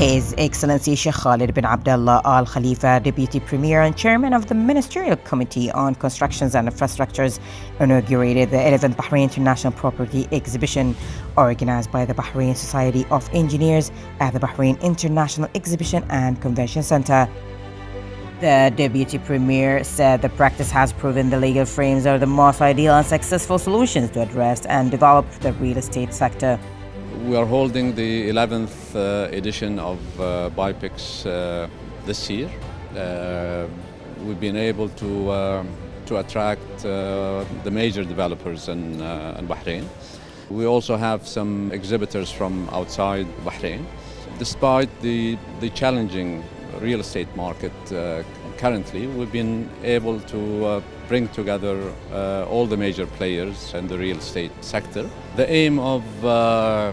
His Excellency Sheikh Khalid bin Abdullah Al Khalifa, Deputy Premier and Chairman of the Ministerial Committee on Constructions and Infrastructures, inaugurated the 11th Bahrain International Property Exhibition, organized by the Bahrain Society of Engineers at the Bahrain International Exhibition and Convention Center. The Deputy Premier said the practice has proven the legal frames are the most ideal and successful solutions to address and develop the real estate sector. We are holding the 11th edition of BIPEX this year. We've been able to attract the major developers in Bahrain. We also have some exhibitors from outside Bahrain. Despite the challenging real estate market currently, we've been able to bring together all the major players in the real estate sector. The aim of the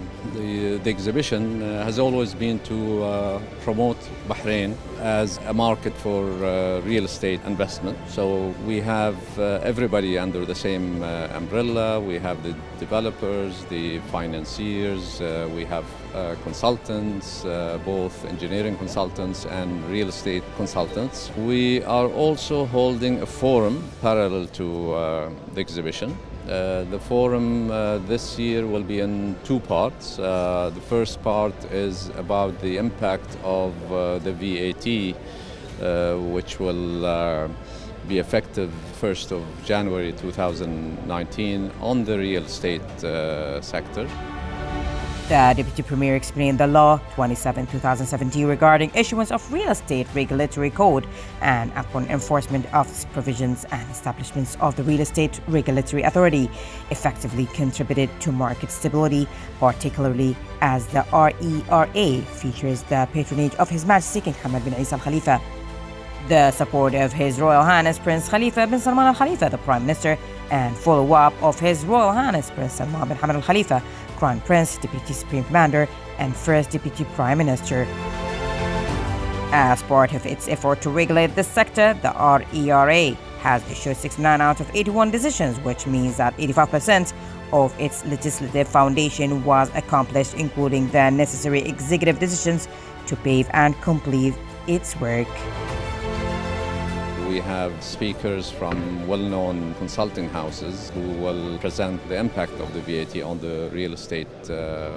exhibition has always been to promote Bahrain as a market for real estate investment. So we have everybody under the same umbrella. We have the developers, the financiers, we have consultants, both engineering consultants and real estate consultants. We are also holding a forum parallel to the exhibition. The forum this year will be in two parts. The first part is about the impact of the VAT, which will be effective 1st of January 2019 on the real estate sector. The Deputy Premier explained the Law 27/2017 regarding issuance of real estate regulatory code and upon enforcement of its provisions and establishments of the Real Estate Regulatory Authority effectively contributed to market stability, particularly as the RERA features the patronage of His Majesty King Hamad bin Isa Al Khalifa, the support of His Royal Highness Prince Khalifa bin Salman Al Khalifa, the Prime Minister, and follow-up of His Royal Highness Prince Salman bin Hamad Al Khalifa, Crown Prince, Deputy Supreme Commander, and First Deputy Prime Minister. As part of its effort to regulate this sector, the RERA has issued 69 out of 81 decisions, which means that 85% of its legislative foundation was accomplished, including the necessary executive decisions to pave and complete its work. We have speakers from well-known consulting houses who will present the impact of the VAT on the real estate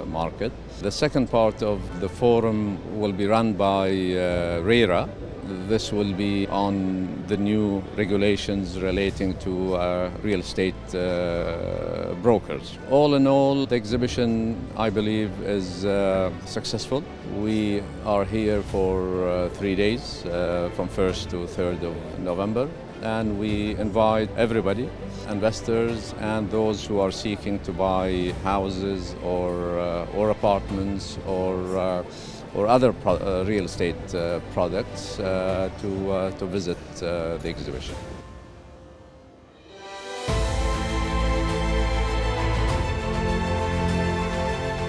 market. The second part of the forum will be run by RERA. This will be on the new regulations relating to real estate brokers. All in all, the exhibition, I believe, is successful. We are here for 3 days, from 1st to 3rd of November, and we invite everybody, investors and those who are seeking to buy houses or apartments or other real estate products to visit the exhibition.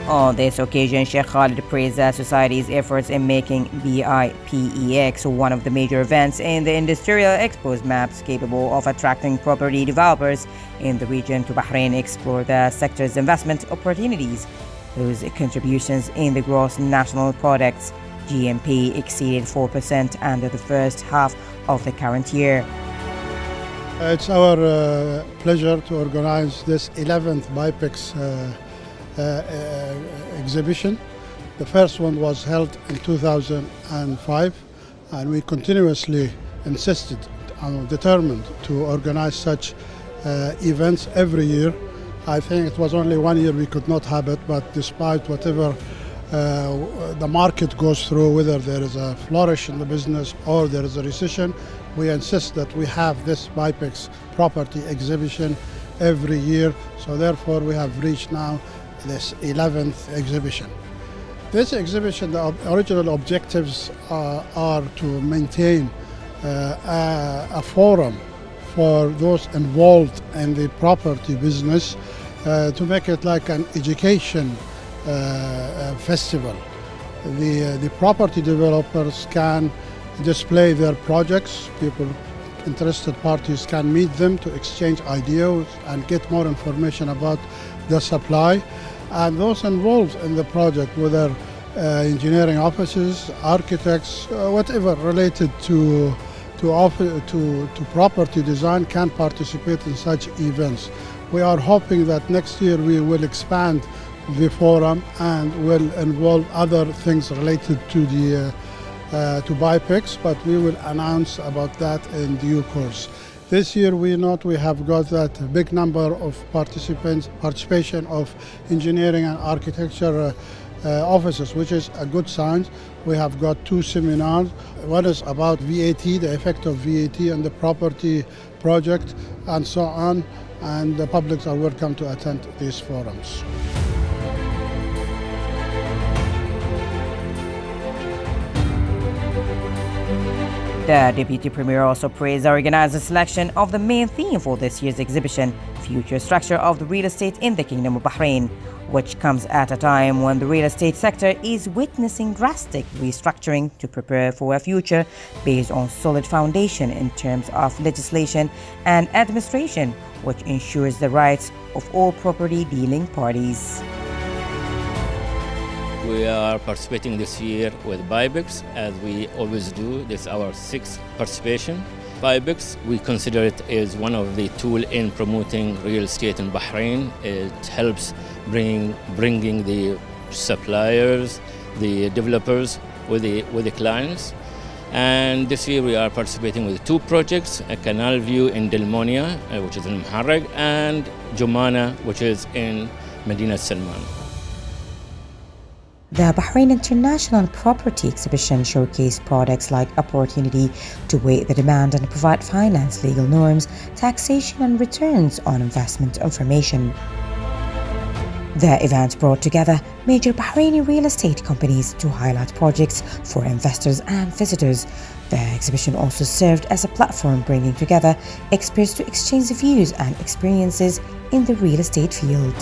On this occasion, Sheikh Khalid praised the Society's efforts in making BIPEX one of the major events in the Industrial Expo's maps capable of attracting property developers in the region to Bahrain explore the sector's investment opportunities, whose contributions in the gross national products GNP exceeded 4% under the first half of the current year. It's our pleasure to organize this 11th BIPEX exhibition. The first one was held in 2005, and we continuously insisted and determined to organize such events every year. I think it was only 1 year we could not have it, but despite whatever the market goes through, whether there is a flourish in the business or there is a recession, we insist that we have this BIPEX property exhibition every year. So therefore we have reached now this 11th exhibition. This exhibition, the original objectives are to maintain a forum for those involved in the property business, to make it like an education festival. The property developers can display their projects, interested parties can meet them to exchange ideas and get more information about the supply. And those involved in the project, whether engineering offices, architects, whatever related to property design can participate in such events. We are hoping that next year we will expand the forum and will involve other things related to the to BIPEX, but we will announce about that in due course. This year we have got that big number of participation of engineering and architecture officers, which is a good sign. We have got 2 seminars. One is about VAT, the effect of VAT on the property project, and so on. And the publics are welcome to attend these forums. The Deputy Premier also praised the organizer's selection of the main theme for this year's exhibition, Future Structure of the Real Estate in the Kingdom of Bahrain, which comes at a time when the real estate sector is witnessing drastic restructuring to prepare for a future based on solid foundation in terms of legislation and administration, which ensures the rights of all property dealing parties. We are participating this year with BIPEX, as we always do. This is our 6th participation. BIPEX, we consider it as one of the tools in promoting real estate in Bahrain. It helps bringing the suppliers, the developers with the clients. And this year we are participating with 2 projects, a Canal View in Delmonia, which is in Muharraq, and Jumana, which is in Medina Salman. The Bahrain International Property Exhibition showcased products like opportunity to weigh the demand and provide finance, legal norms, taxation and returns on investment information. The event brought together major Bahraini real estate companies to highlight projects for investors and visitors. The exhibition also served as a platform bringing together experts to exchange views and experiences in the real estate field.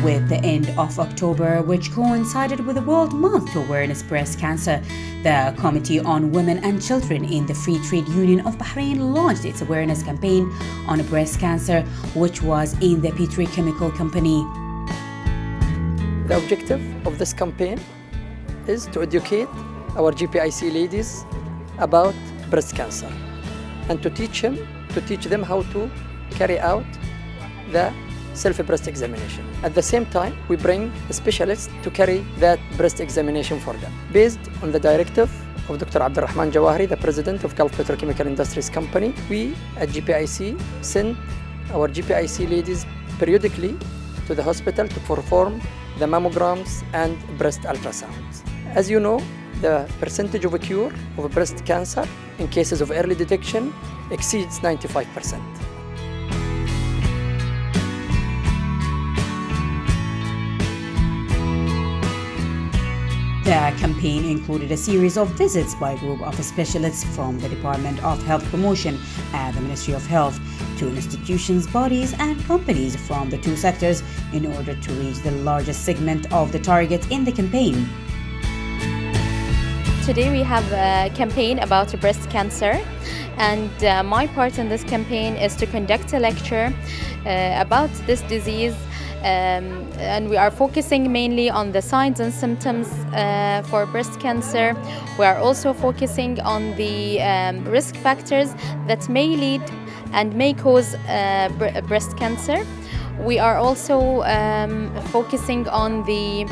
With the end of October, which coincided with the World Month to Awareness Breast Cancer, the Committee on Women and Children in the Free Trade Union of Bahrain launched its awareness campaign on breast cancer, which was in the petrochemical company. The objective of this campaign is to educate our GPIC ladies about breast cancer and to teach them how to carry out the self-breast examination. At the same time, we bring specialists to carry that breast examination for them. Based on the directive of Dr. Abdurrahman Jawahri, the president of Gulf Petrochemical Industries Company, we at GPIC send our GPIC ladies periodically to the hospital to perform the mammograms and breast ultrasounds. As you know, the percentage of a cure of breast cancer in cases of early detection exceeds 95%. The campaign included a series of visits by a group of specialists from the Department of Health Promotion and the Ministry of Health to institutions, bodies and companies from the 2 sectors in order to reach the largest segment of the target in the campaign. Today we have a campaign about breast cancer, and my part in this campaign is to conduct a lecture about this disease. And we are focusing mainly on the signs and symptoms for breast cancer. We are also focusing on the risk factors that may lead and may cause breast cancer. We are also focusing on the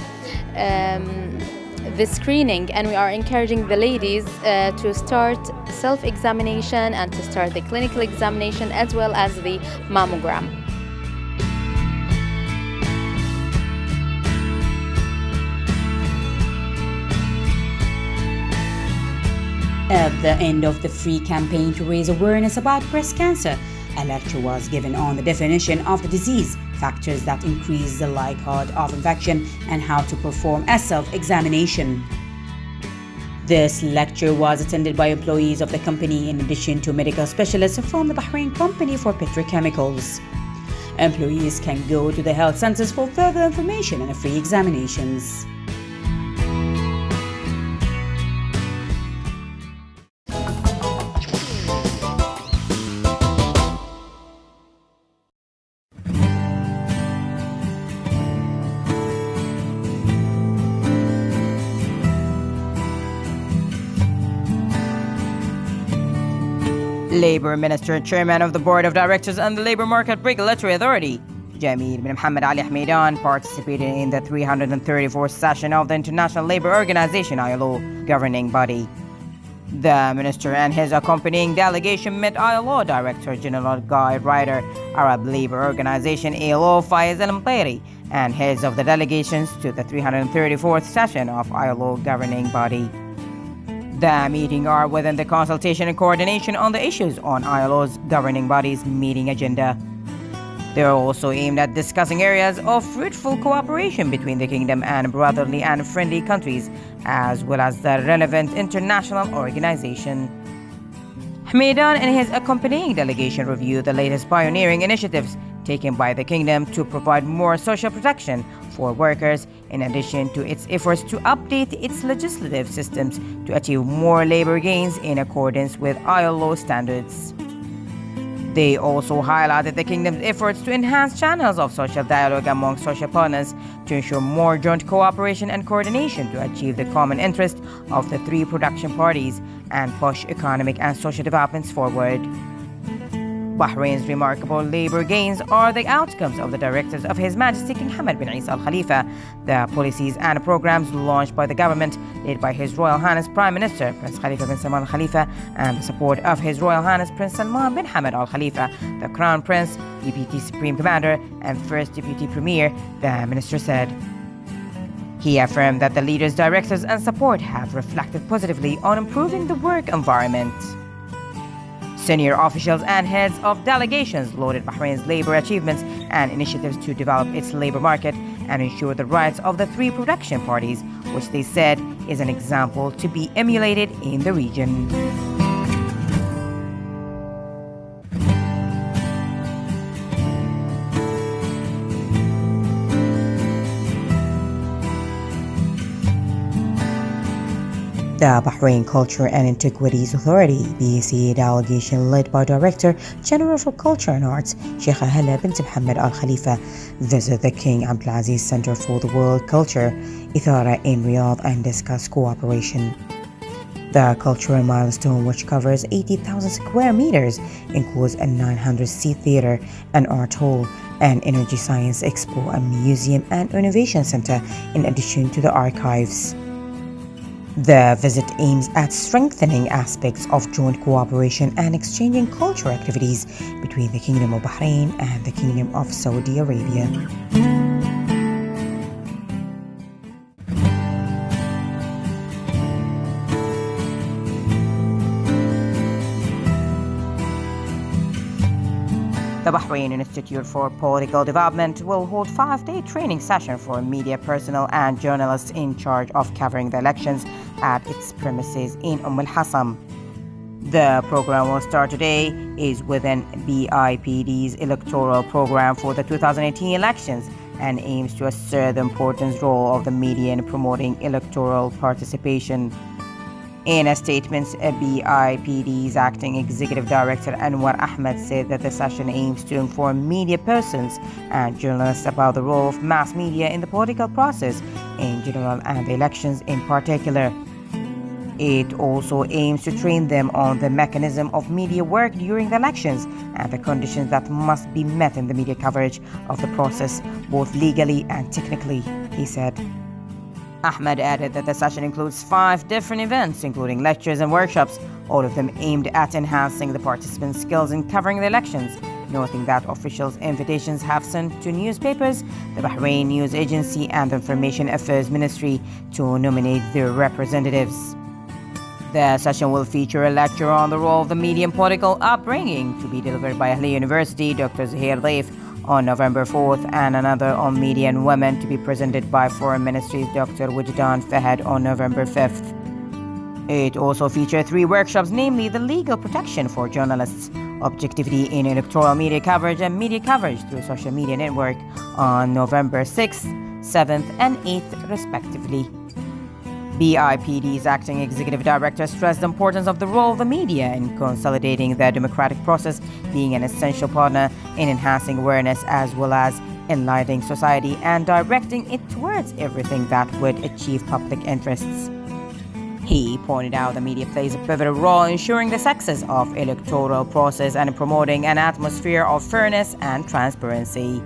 screening, and we are encouraging the ladies to start self-examination and to start the clinical examination as well as the mammogram. At the end of the free campaign to raise awareness about breast cancer, a lecture was given on the definition of the disease, factors that increase the likelihood of infection, and how to perform a self-examination. This lecture was attended by employees of the company in addition to medical specialists from the Bahrain Company for Petrochemicals. Employees can go to the health centers for further information and free examinations. Labour Minister, Chairman of the Board of Directors and the Labour Market Regulatory Authority, Jamil bin Mohammed Ali Hameidan, participated in the 334th session of the International Labour Organization ILO governing body. The minister and his accompanying delegation met ILO Director General Guy Ryder, Arab Labour Organization ALO Faiz El Mtairi, and heads of the delegations to the 334th session of ILO governing body. The meeting are within the consultation and coordination on the issues on ILO's governing body's meeting agenda. They are also aimed at discussing areas of fruitful cooperation between the kingdom and brotherly and friendly countries, as well as the relevant international organization. Hameidan and his accompanying delegation reviewed the latest pioneering initiatives taken by the kingdom to provide more social protection for workers, in addition to its efforts to update its legislative systems to achieve more labor gains in accordance with ILO standards. They also highlighted the kingdom's efforts to enhance channels of social dialogue among social partners to ensure more joint cooperation and coordination to achieve the common interest of the three production parties and push economic and social developments forward. Bahrain's remarkable labor gains are the outcomes of the directives of His Majesty King Hamad bin Isa Al Khalifa, the policies and programs launched by the government led by His Royal Highness Prime Minister Prince Khalifa bin Salman Al Khalifa, and the support of His Royal Highness Prince Salman bin Hamad Al Khalifa, the Crown Prince, Deputy Supreme Commander, and First Deputy Premier, the minister said. He affirmed that the leaders' directives and support have reflected positively on improving the work environment. Senior officials and heads of delegations lauded Bahrain's labor achievements and initiatives to develop its labor market and ensure the rights of the three production parties, which they said is an example to be emulated in the region. The Bahrain Culture and Antiquities Authority (BACA) delegation led by Director General for Culture and Arts Sheikha Hala bint Mohammed Al Khalifa visited the King Abdulaziz Center for the World Culture Ithara in Riyadh and discussed cooperation. The cultural milestone, which covers 80,000 square meters, includes a 900-seat theater, an art hall, an energy science expo, a museum and innovation center, in addition to the archives. The visit aims at strengthening aspects of joint cooperation and exchanging cultural activities between the Kingdom of Bahrain and the Kingdom of Saudi Arabia. The Bahrain Institute for Political Development will hold a 5-day training session for media personnel and journalists in charge of covering the elections at its premises in Al Hassam. The program will start today, is within BIPD's electoral program for the 2018 elections and aims to assert the important role of the media in promoting electoral participation. In a statement, BIPD's acting executive director Anwar Ahmed said that the session aims to inform media persons and journalists about the role of mass media in the political process in general and the elections in particular. It also aims to train them on the mechanism of media work during the elections and the conditions that must be met in the media coverage of the process, both legally and technically, he said. Ahmed added that the session includes 5 different events, including lectures and workshops, all of them aimed at enhancing the participants' skills in covering the elections, noting that officials' invitations have sent to newspapers, the Bahrain News Agency, and the Information Affairs Ministry to nominate their representatives. The session will feature a lecture on the role of the media and political upbringing to be delivered by Ahli University, Dr. Zahir Leif, on November 4th, and another on media and women to be presented by Foreign Ministry's Dr. Wajdan Fahad on November 5th. It also featured 3 workshops, namely the legal protection for journalists, objectivity in electoral media coverage, and media coverage through social media network on November 6th, 7th, and 8th, respectively. BIPD's acting executive director stressed the importance of the role of the media in consolidating the democratic process, being an essential partner in enhancing awareness as well as enlightening society and directing it towards everything that would achieve public interests. He pointed out the media plays a pivotal role in ensuring the success of electoral process and in promoting an atmosphere of fairness and transparency.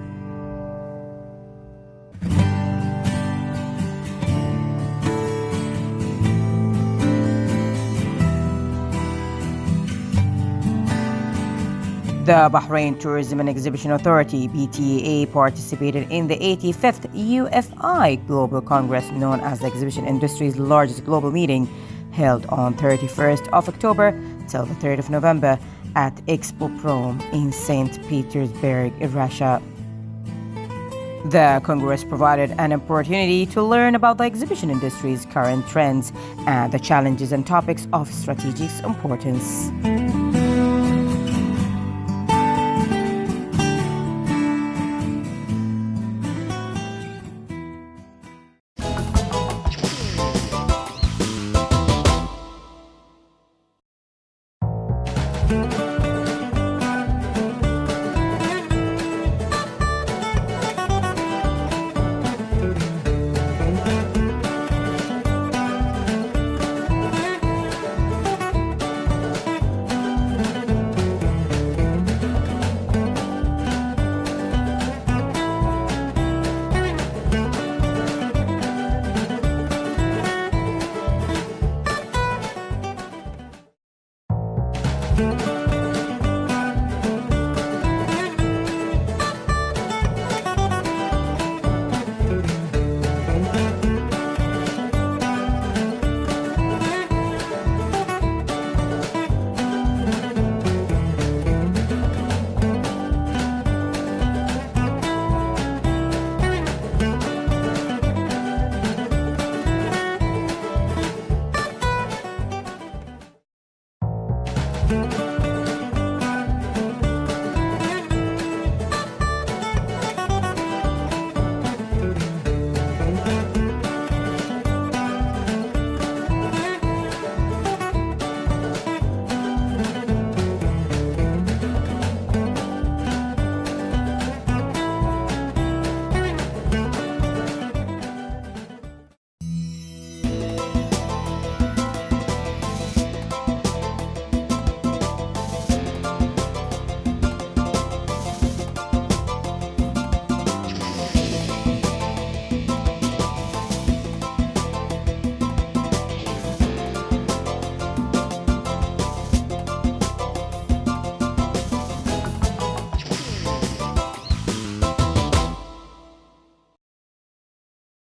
The Bahrain Tourism and Exhibition Authority (BTAA) participated in the 85th UFI Global Congress, known as the exhibition industry's largest global meeting, held on 31st of October till the 3rd of November at Expo Prom in St. Petersburg, Russia. The Congress provided an opportunity to learn about the exhibition industry's current trends and the challenges and topics of strategic importance.